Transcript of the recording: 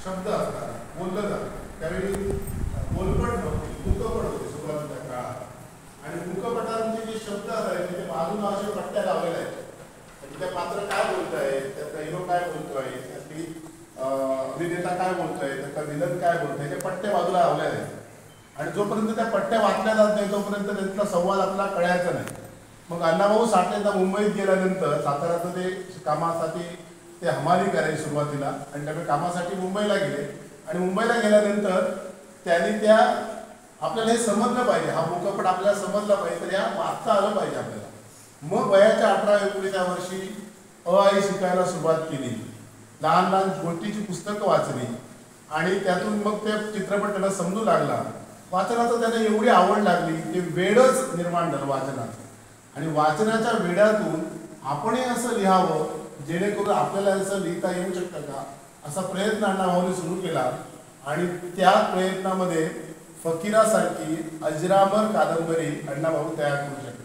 शब्द असतात बोललं जातं त्यावेळी बोलपट नव्हते मुखपट होते सुरुवातीच्या काळात आणि मुखपटांचे जे शब्द असायचे ते बाजूला असे पट्ट्या लावलेल्या आहेत त्या पात्र काय बोलतंय त्याचा हिरो काय बोलतोय त्यातली अभिनेता काय बोलतोय त्याचा विलन काय बोलतोय ते पट्टे बाजूला लावलेले आहेत आणि जोपर्यंत त्या पट्ट्या वाचल्या जात नाही तोपर्यंत त्यांचा संवाद आपल्याला कळायचा नाही. मग अण्णाभाऊ साठेंना मुंबईत गेल्यानंतर साताऱ्याचं ते कामासाठी ते हमाली करायचे सुरुवातीला आणि त्यामुळे कामासाठी मुंबईला गेले आणि मुंबईला गेल्यानंतर त्यांनी त्या आपल्याला हे समजलं पाहिजे हा मुखपट आपल्याला समजला पाहिजे तर या वाचता आलं पाहिजे आपल्याला. मग वयाच्या 18-19 वर्षी आई शिकायला सुरुवात केली. लहान लहान गोष्टीची पुस्तकं वाचली आणि त्यातून मग ते चित्रपट त्यांना समजू लागला. वाचनाचं त्यांना एवढी आवड लागली ते वेडच निर्माण झालं वाचनाचं आणि वाचनाच्या वेड्यातून आपणही असं लिहावं जेणेकरून आपल्याला असं लिहिता येऊ शकतं का असा प्रयत्न अण्णाभाऊंनी सुरू केला आणि त्या प्रयत्नामध्ये फकीरासारखी अजरामर कादंबरी अण्णाभाऊ तयार करू शकले.